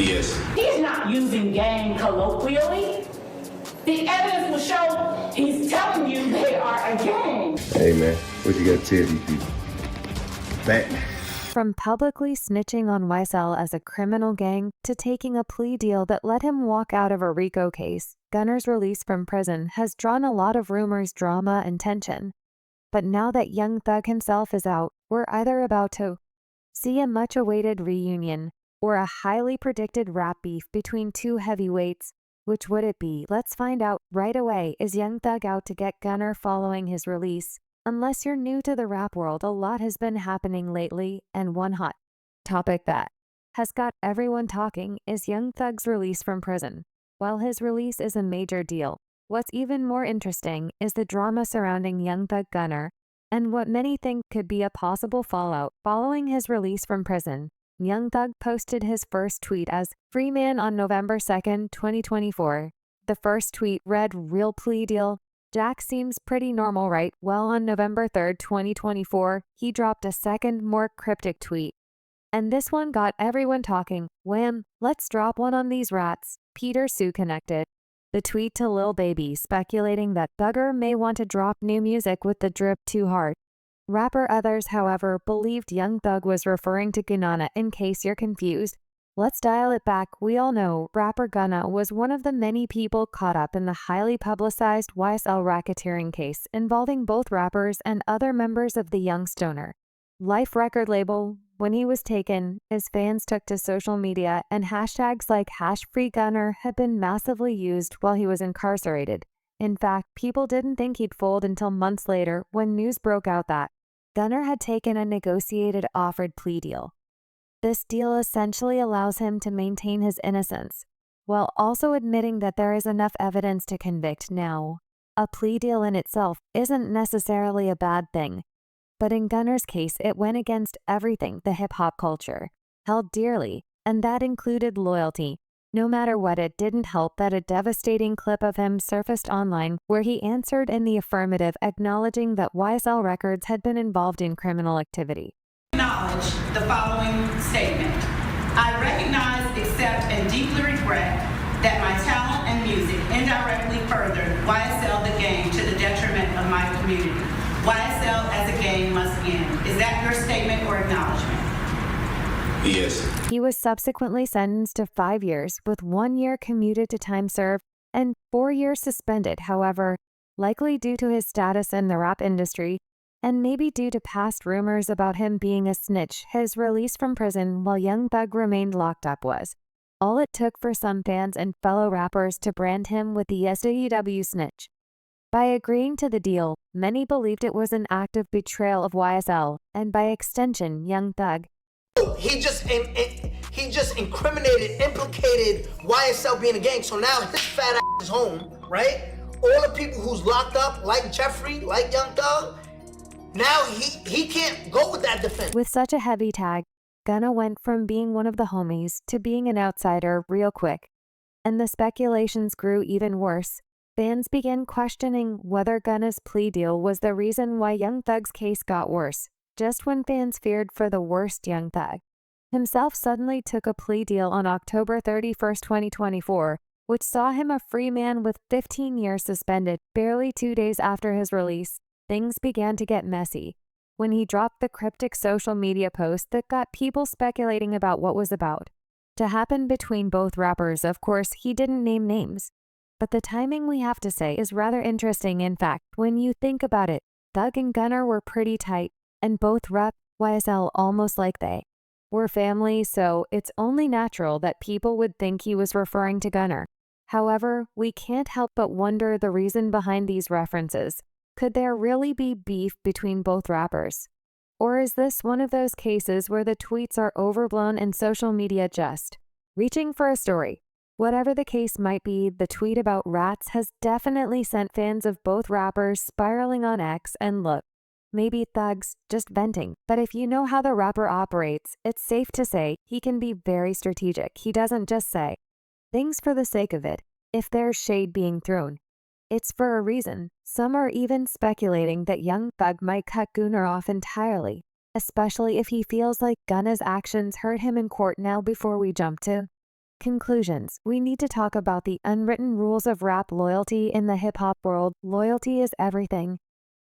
Yes. He's not using gang colloquially. The evidence will show he's telling you they are a gang. Hey man, what you got to tell these people? Back. From publicly snitching on YSL as a criminal gang to taking a plea deal that let him walk out of a RICO case, Gunna's release from prison has drawn a lot of rumors, drama, and tension. But now that Young Thug himself is out, we're either about to see a much-awaited reunion or a highly predicted rap beef between two heavyweights. Which would it be? Let's find out right away. Is Young Thug out to get Gunna following his release? Unless you're new to the rap world, a lot has been happening lately, and one hot topic that has got everyone talking is Young Thug's release from prison. While his release is a major deal, what's even more interesting is the drama surrounding Young Thug Gunna and what many think could be a possible fallout following his release from prison. Young Thug posted his first tweet as free man on November 2nd, 2024. The first tweet read, "Real plea deal. Jack seems pretty normal, right?" Well, on November 3rd, 2024, he dropped a second, more cryptic tweet. And this one got everyone talking. Wham, let's drop one on these rats. Peter Sue connected the tweet to Lil Baby, speculating that Thugger may want to drop new music with the drip too hard. Rapper others, however, believed Young Thug was referring to Gunna. In case you're confused, let's dial it back. We all know rapper Gunna was one of the many people caught up in the highly publicized YSL racketeering case involving both rappers and other members of the Young Stoner Life record label. When he was taken, his fans took to social media, and hashtags like #FreeGunner had been massively used while he was incarcerated. In fact, people didn't think he'd fold until months later when news broke out that Gunna had taken a negotiated offered plea deal. This deal essentially allows him to maintain his innocence, while also admitting that there is enough evidence to convict. Now, a plea deal in itself isn't necessarily a bad thing, but in Gunna's case, it went against everything the hip-hop culture held dearly, and that included loyalty. No matter what, it didn't help that a devastating clip of him surfaced online where he answered in the affirmative, acknowledging that YSL Records had been involved in criminal activity. Acknowledge the following statement. I recognize, accept, and deeply regret that my talent and music indirectly furthered YSL the gang to the detriment of my community. YSL as a gang must end. Is that your statement or acknowledgement? Yes. He was subsequently sentenced to 5 years, with 1 year commuted to time served and 4 years suspended. However, likely due to his status in the rap industry, and maybe due to past rumors about him being a snitch, his release from prison while Young Thug remained locked up was all it took for some fans and fellow rappers to brand him with the SWW snitch. By agreeing to the deal, many believed it was an act of betrayal of YSL, and by extension, Young Thug. He just incriminated, implicated YSL being a gang. So now his fat ass is home, right? All the people who's locked up, like Jeffrey, like Young Thug, now he can't go with that defense. With such a heavy tag, Gunna went from being one of the homies to being an outsider real quick. And the speculations grew even worse. Fans began questioning whether Gunna's plea deal was the reason why Young Thug's case got worse. Just when fans feared for the worst, Young Thug himself suddenly took a plea deal on October 31st, 2024, which saw him a free man with 15 years suspended. Barely 2 days after his release, things began to get messy when he dropped the cryptic social media post that got people speculating about what was about to happen between both rappers. Of course, he didn't name names, but the timing, we have to say, is rather interesting. In fact, when you think about it, Thug and Gunna were pretty tight, and both rep YSL almost like they were family, so it's only natural that people would think he was referring to Gunna. However, we can't help but wonder the reason behind these references. Could there really be beef between both rappers? Or is this one of those cases where the tweets are overblown and social media just reaching for a story? Whatever the case might be, the tweet about rats has definitely sent fans of both rappers spiraling on X. And look, maybe Thug's just venting, but if you know how the rapper operates, it's safe to say he can be very strategic. He doesn't just say things for the sake of it. If there's shade being thrown, it's for a reason. Some are even speculating that Young Thug might cut Gunna off entirely, especially if he feels like Gunna's actions hurt him in court. Now, before we jump to Conclusions. We need to talk about the unwritten rules of rap loyalty in the hip-hop world. Loyalty is everything.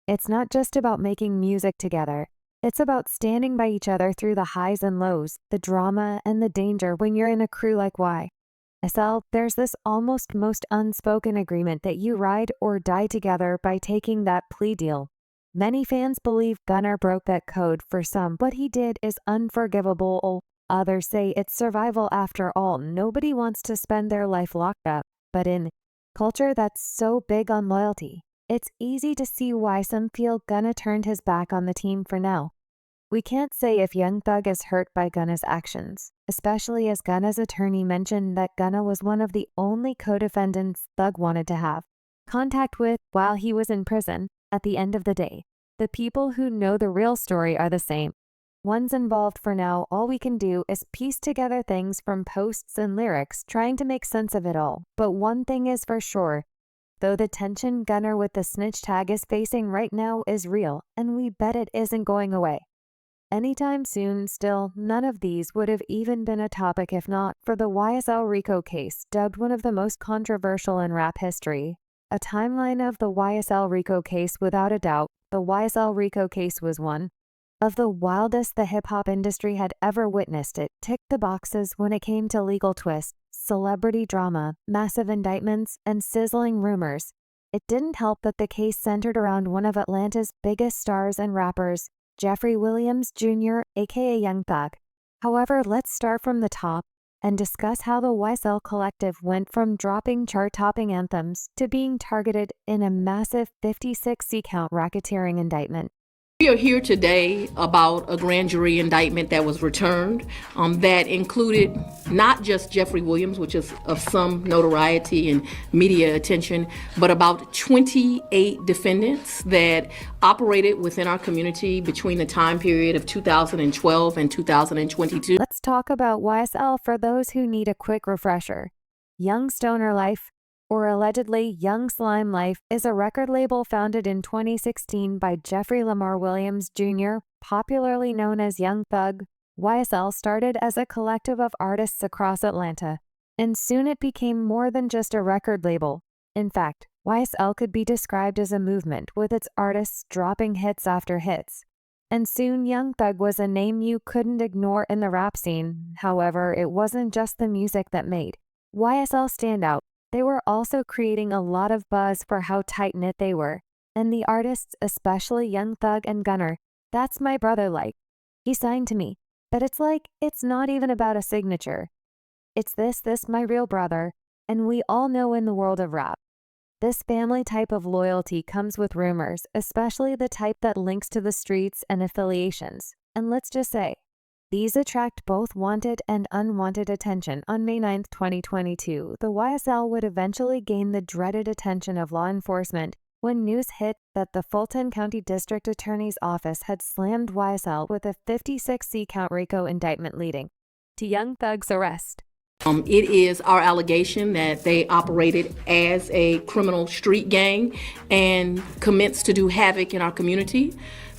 It's not just about making music together. It's about standing by each other through the highs and lows, the drama and the danger when you're in a crew like YSL. There's this almost most unspoken agreement that you ride or die together by taking that plea deal. Many fans believe Gunna broke that code. For some, what he did is unforgivable. Others say it's survival after all. Nobody wants to spend their life locked up. But in culture that's so big on loyalty, it's easy to see why some feel Gunna turned his back on the team for now. We can't say if Young Thug is hurt by Gunna's actions, especially as Gunna's attorney mentioned that Gunna was one of the only co-defendants Thug wanted to have contact with while he was in prison. At the end of the day, the people who know the real story are the same ones involved. For now, all we can do is piece together things from posts and lyrics, trying to make sense of it all. But one thing is for sure, though, the tension Gunna with the snitch tag is facing right now is real, and we bet it isn't going away anytime soon. Still, none of these would have even been a topic if not for the YSL RICO case, dubbed one of the most controversial in rap history. A timeline of the YSL RICO case. Without a doubt, the YSL RICO case was one of the wildest the hip-hop industry had ever witnessed. It ticked the boxes when it came to legal twists, celebrity drama, massive indictments, and sizzling rumors. It didn't help that the case centered around one of Atlanta's biggest stars and rappers, Jeffrey Williams Jr., aka Young Thug. However, let's start from the top and discuss how the YSL collective went from dropping chart-topping anthems to being targeted in a massive 56-count racketeering indictment. We are here today about a grand jury indictment that was returned that included not just Jeffrey Williams, which is of some notoriety and media attention, but about 28 defendants that operated within our community between the time period of 2012 and 2022. Let's talk about YSL for those who need a quick refresher. Young Stoner Life, or allegedly Young Slime Life, is a record label founded in 2016 by Jeffrey Lamar Williams Jr., popularly known as Young Thug. YSL started as a collective of artists across Atlanta, and soon it became more than just a record label. In fact, YSL could be described as a movement, with its artists dropping hits after hits. And soon Young Thug was a name you couldn't ignore in the rap scene. However, it wasn't just the music that made YSL stand out. They were also creating a lot of buzz for how tight-knit they were. And the artists, especially Young Thug and Gunna, that's my brother, like, he signed to me. But it's not even about a signature. It's this my real brother. And we all know in the world of rap, this family type of loyalty comes with rumors, especially the type that links to the streets and affiliations. And let's just say, these attract both wanted and unwanted attention. On May 9, 2022, the YSL would eventually gain the dreaded attention of law enforcement when news hit that the Fulton County District Attorney's Office had slammed YSL with a 56-count RICO indictment leading to Young Thug's arrest. It is our allegation that they operated as a criminal street gang and commenced to do havoc in our community.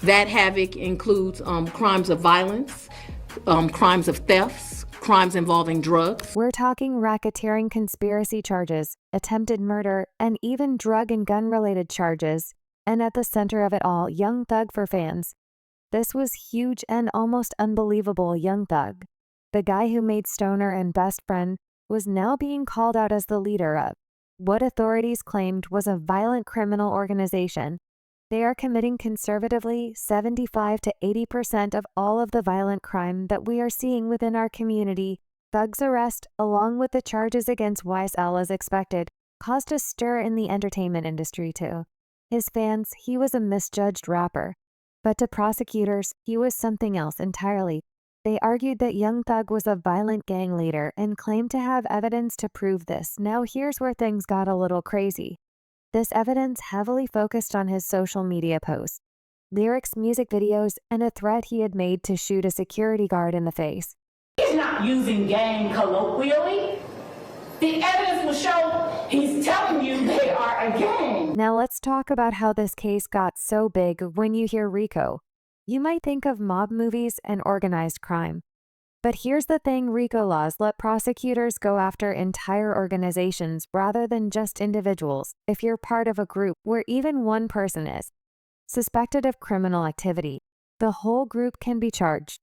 That havoc includes crimes of violence, crimes of thefts, crimes involving drugs. We're talking racketeering, conspiracy charges, attempted murder, and even drug and gun-related charges. And at the center of it all, Young Thug for fans. This was huge and almost unbelievable. Young Thug, the guy who made Stoner and Best Friend, was now being called out as the leader of what authorities claimed was a violent criminal organization. They are committing conservatively 75 to 80% of all of the violent crime that we are seeing within our community. Thug's arrest, along with the charges against YSL as expected, caused a stir in the entertainment industry too. His fans, he was a misjudged rapper. But to prosecutors, he was something else entirely. They argued that Young Thug was a violent gang leader and claimed to have evidence to prove this. Now here's where things got a little crazy. This evidence heavily focused on his social media posts, lyrics, music videos, and a threat he had made to shoot a security guard in the face. He's not using gang colloquially. The evidence will show he's telling you they are a gang. Now let's talk about how this case got so big. When you hear RICO, you might think of mob movies and organized crime. But here's the thing, RICO laws let prosecutors go after entire organizations rather than just individuals if you're part of a group where even one person is suspected of criminal activity. The whole group can be charged.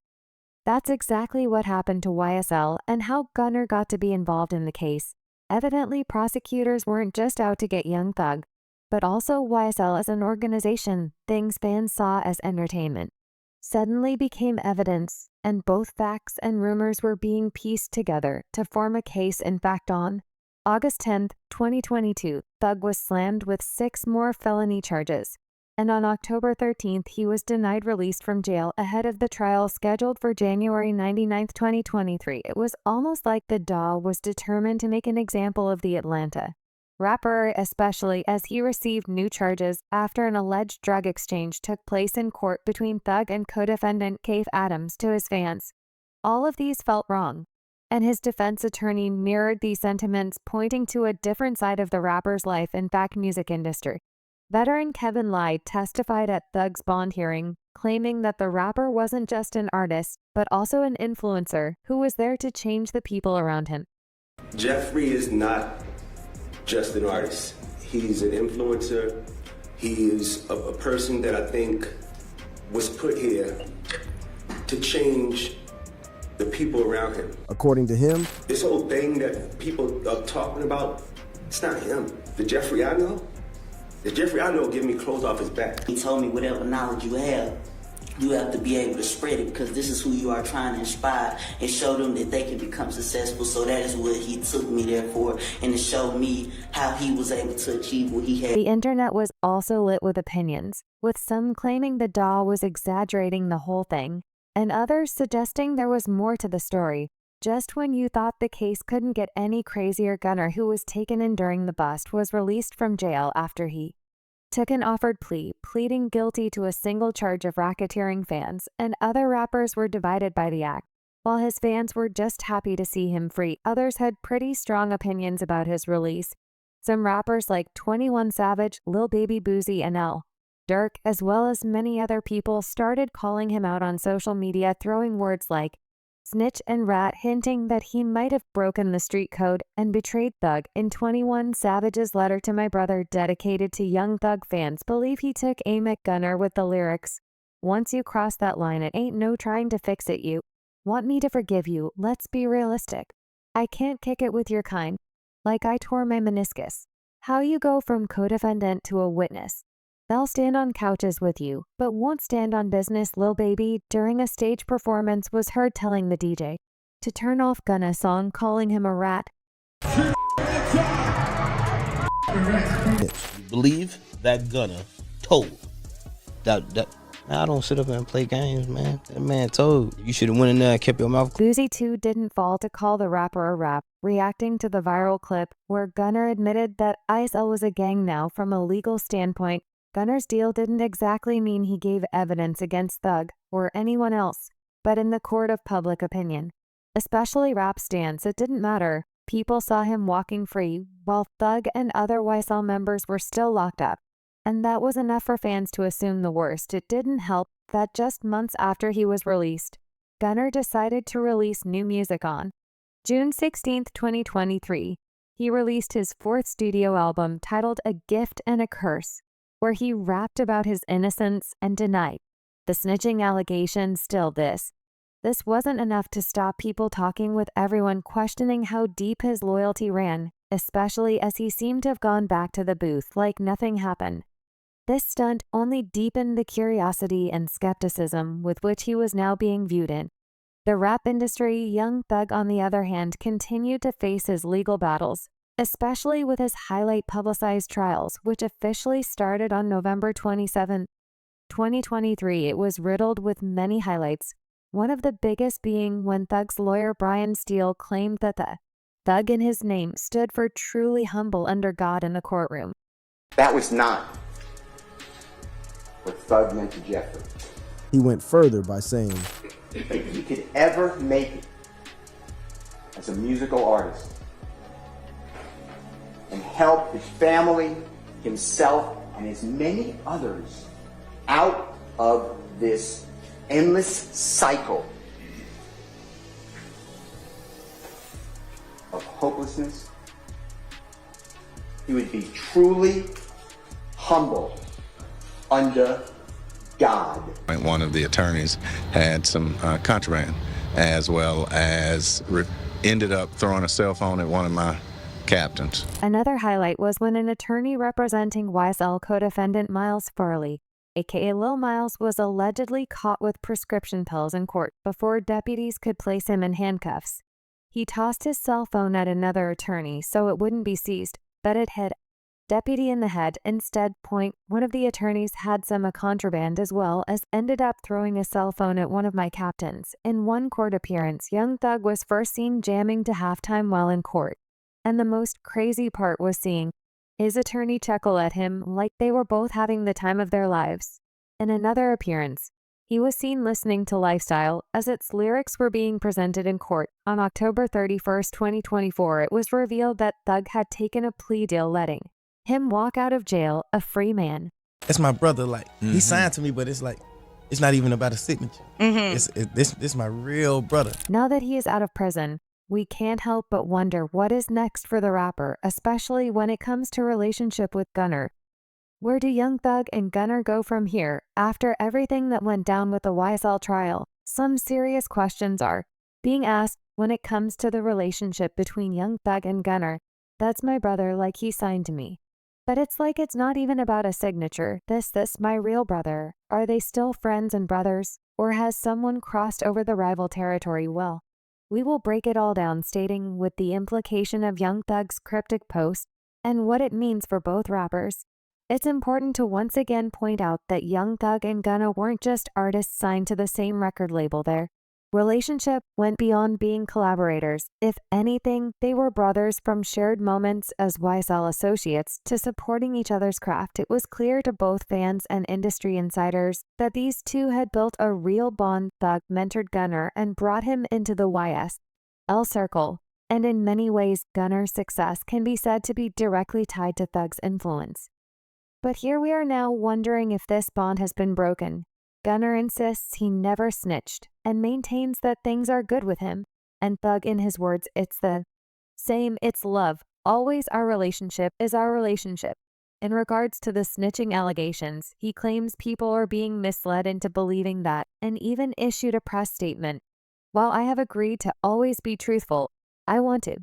That's exactly what happened to YSL and how Gunna got to be involved in the case. Evidently, prosecutors weren't just out to get Young Thug, but also YSL as an organization, things fans saw as entertainment, suddenly became evidence, and both facts and rumors were being pieced together to form a case. In fact, on August 10, 2022, Thug was slammed with 6 more felony charges, and on October 13th, he was denied release from jail ahead of the trial scheduled for January 99, 2023. It was almost like the DAW was determined to make an example of the Atlanta rapper, especially as he received new charges after an alleged drug exchange took place in court between Thug and co-defendant Cave Adams. To his fans, all of these felt wrong, and his defense attorney mirrored these sentiments, pointing to a different side of the rapper's life and music industry. Veteran Kevin Lyde testified at Thug's bond hearing, claiming that the rapper wasn't just an artist, but also an influencer who was there to change the people around him. Jeffrey is not just an artist. He's an influencer. He is a person that I think was put here to change the people around him. According to him, this whole thing that people are talking about, it's not him. The Jeffrey I know give me clothes off his back. He told me whatever knowledge you have to be able to spread it, because this is who you are trying to inspire and show them that they can become successful. So that is what he took me there for, and to show me how he was able to achieve what he had. The internet was also lit with opinions, with some claiming the DAW was exaggerating the whole thing, and others suggesting there was more to the story. Just when you thought the case couldn't get any crazier, Gunna, who was taken in during the bust, was released from jail after he took an offered plea, pleading guilty to a single charge of racketeering fans, and other rappers were divided by the act. While his fans were just happy to see him free, others had pretty strong opinions about his release. Some rappers like 21 Savage, Lil Baby Boosie, and L. Durk, as well as many other people, started calling him out on social media, throwing words like snitch and rat, hinting that he might have broken the street code and betrayed Thug. In 21 Savage's letter to my brother, dedicated to Young Thug fans, believe he took aim at Gunna with the lyrics, "Once you cross that line, it ain't no trying to fix it. You want me to forgive you? Let's be realistic. I can't kick it with your kind. Like I tore my meniscus. How you go from co-defendant to a witness? They'll stand on couches with you, but won't stand on business." Lil Baby, during a stage performance, was heard telling the DJ to turn off Gunna's song, calling him a rat. You believe that Gunna told that I don't sit up and play games, man. That man told you should have went in there and kept your mouth. Boosie too didn't fall to call the rapper a rap, reacting to the viral clip where Gunna admitted that YSL was a gang. Now, from a legal standpoint, Gunna's deal didn't exactly mean he gave evidence against Thug or anyone else, but in the court of public opinion, especially rap stans, it didn't matter. People saw him walking free, while Thug and other YSL members were still locked up, and that was enough for fans to assume the worst. It didn't help that just months after he was released, Gunna decided to release new music. On June 16, 2023, he released his 4th studio album titled A Gift and a Curse, where he rapped about his innocence and denied the snitching allegations. Still, this wasn't enough to stop people talking, with everyone questioning how deep his loyalty ran, especially as he seemed to have gone back to the booth like nothing happened. This stunt only deepened the curiosity and skepticism with which he was now being viewed in the rap industry. Young Thug, on the other hand, continued to face his legal battles, especially with his highlight publicized trials, which officially started on November 27, 2023. It was riddled with many highlights, one of the biggest being when Thug's lawyer Brian Steele claimed that the Thug in his name stood for truly humble under God in the courtroom. That was not what Thug meant to Jeffrey. he went further by saying, if he could ever make it as a musical artist and help his family, himself, and as many others out of this endless cycle of hopelessness. He would be truly humble under God. One of the attorneys had some contraband, as well as ended up throwing a cell phone at one of my captains. Another highlight was when an attorney representing YSL co-defendant Miles Farley, aka Lil Miles, was allegedly caught with prescription pills in court before deputies could place him in handcuffs. He tossed his cell phone at another attorney so it wouldn't be seized, but it hit deputy in the head. Instead, one of the attorneys had some contraband as well as ended up throwing a cell phone at one of my captains. In one court appearance, Young Thug was first seen jamming to halftime while in court. And the most crazy part was seeing his attorney chuckle at him like they were both having the time of their lives. In another appearance, he was seen listening to Lifestyle as its lyrics were being presented in court. On October 31st, 2024, it was revealed that Thug had taken a plea deal letting him walk out of jail a free man. That's my brother. Like, he signed to me, but it's like, it's not even about a signature. This my real brother. Now that he is out of prison, we can't help but wonder what is next for the rapper, especially when it comes to relationship with Gunna. Where do Young Thug and Gunna go from here after everything that went down with the YSL trial? Some serious questions are being asked when it comes to the relationship between Young Thug and Gunna. That's my brother, like he signed to me. But it's like it's not even about a signature. This my real brother. Are they still friends and brothers? Or has someone crossed over the rival territory? Well, we will break it all down, stating with the implication of Young Thug's cryptic post and what it means for both rappers. It's important to once again point out that Young Thug and Gunna weren't just artists signed to the same record label. Their relationship went beyond being collaborators. If anything, they were brothers from shared moments as YSL associates to supporting each other's craft. It was clear to both fans and industry insiders that these two had built a real bond. Thug mentored Gunna and brought him into the YSL circle, and in many ways, Gunna's success can be said to be directly tied to Thug's influence. But here we are now wondering if this bond has been broken. Gunna insists he never snitched and maintains that things are good with him. And Thug, in his words, it's the same, it's love. Always our relationship is our relationship. In regards to the snitching allegations, he claims people are being misled into believing that, and even issued a press statement. While I have agreed to always be truthful, I want to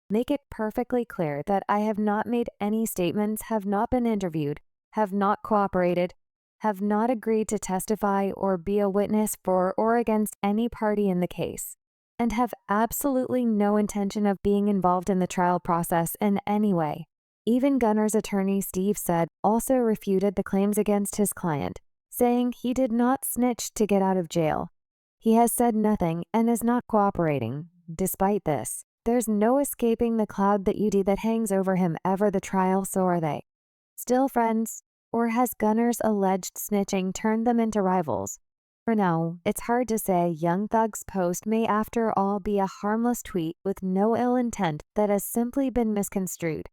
make it perfectly clear that I have not made any statements, have not been interviewed, have not cooperated, have not agreed to testify or be a witness for or against any party in the case, and have absolutely no intention of being involved in the trial process in any way. Even Gunna's attorney Steve said also refuted the claims against his client, saying he did not snitch to get out of jail. He has said nothing and is not cooperating. Despite this, there's no escaping the cloud that hangs over him ever the trial. So are they still friends? Or has Gunna's alleged snitching turned them into rivals? For now, it's hard to say. Young Thug's post may after all be a harmless tweet with no ill intent that has simply been misconstrued.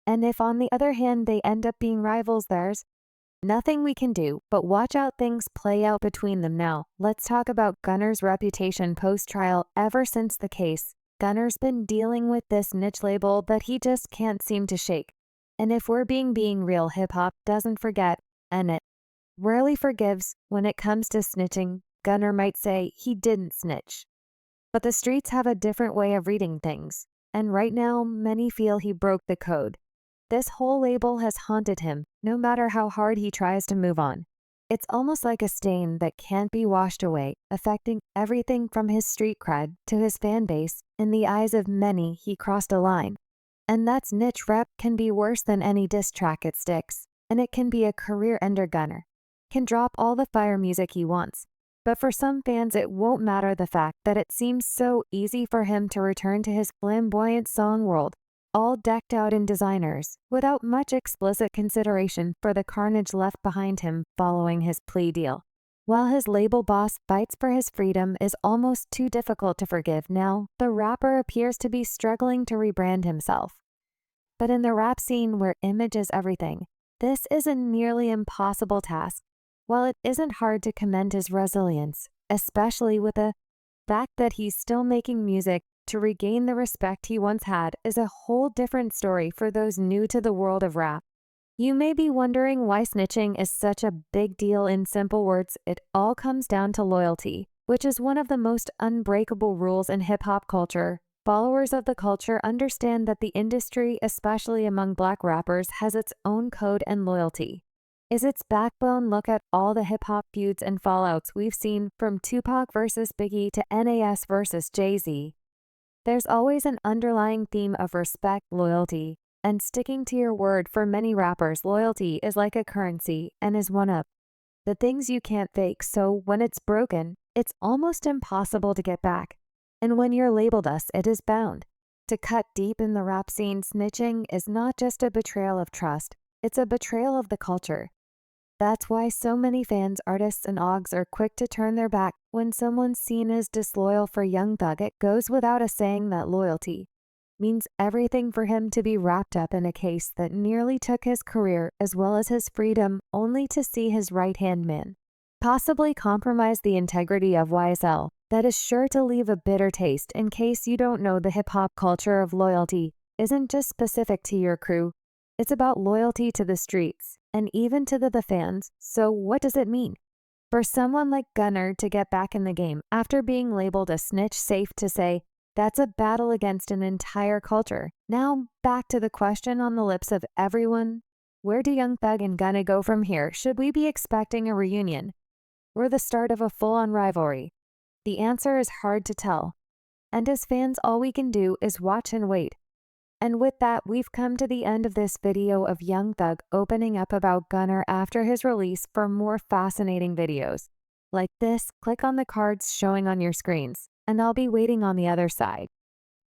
And if on the other hand they end up being rivals, there's nothing we can do but watch out things play out between them. Now, let's talk about Gunna's reputation post-trial. Ever since the case, Gunna's been dealing with this niche label that he just can't seem to shake. And if we're being real, hip-hop doesn't forget, and it rarely forgives. When it comes to snitching, Gunna might say he didn't snitch. But the streets have a different way of reading things, and right now many feel he broke the code. This whole label has haunted him, no matter how hard he tries to move on. It's almost like a stain that can't be washed away, affecting everything from his street cred to his fan base. In the eyes of many, he crossed a line. And that niche rep can be worse than any diss track. It sticks, and it can be a career ender. Gunna can drop all the fire music he wants, but for some fans it won't matter. The fact that it seems so easy for him to return to his flamboyant song world, all decked out in designers, without much explicit consideration for the carnage left behind him following his plea deal. While his label boss fights for his freedom is almost too difficult to forgive now, the rapper appears to be struggling to rebrand himself. But in the rap scene where image is everything, this is a nearly impossible task. While it isn't hard to commend his resilience, especially with the fact that he's still making music to regain the respect he once had is a whole different story for those new to the world of rap. You may be wondering why snitching is such a big deal. In simple words, it all comes down to loyalty, which is one of the most unbreakable rules in hip-hop culture. Followers of the culture understand that the industry, especially among black rappers, has its own code and loyalty. Is its backbone. Look at all the hip-hop feuds and fallouts we've seen, from Tupac versus Biggie to Nas versus Jay-Z. There's always an underlying theme of respect, loyalty, and sticking to your word. For many rappers, loyalty is like a currency and is one of the things you can't fake, so when it's broken, it's almost impossible to get back. And when you're labeled us, it is bound. To cut deep in the rap scene, snitching is not just a betrayal of trust, it's a betrayal of the culture. That's why so many fans, artists, and ogs are quick to turn their back when someone's seen as disloyal. For Young Thug, it goes without a saying that loyalty means everything for him to be wrapped up in a case that nearly took his career as well as his freedom, only to see his right-hand man possibly compromise the integrity of YSL. That is sure to leave a bitter taste. In case you don't know, the hip-hop culture of loyalty isn't just specific to your crew. It's about loyalty to the streets and even to the fans. So what does it mean for someone like Gunna to get back in the game after being labeled a snitch? Safe to say, that's a battle against an entire culture. Now, back to the question on the lips of everyone. Where do Young Thug and Gunna go from here? Should we be expecting a reunion or the start of a full-on rivalry? The answer is hard to tell. And as fans, all we can do is watch and wait. And with that, we've come to the end of this video of Young Thug opening up about Gunna after his release. For more fascinating videos like this, click on the cards showing on your screens, and I'll be waiting on the other side.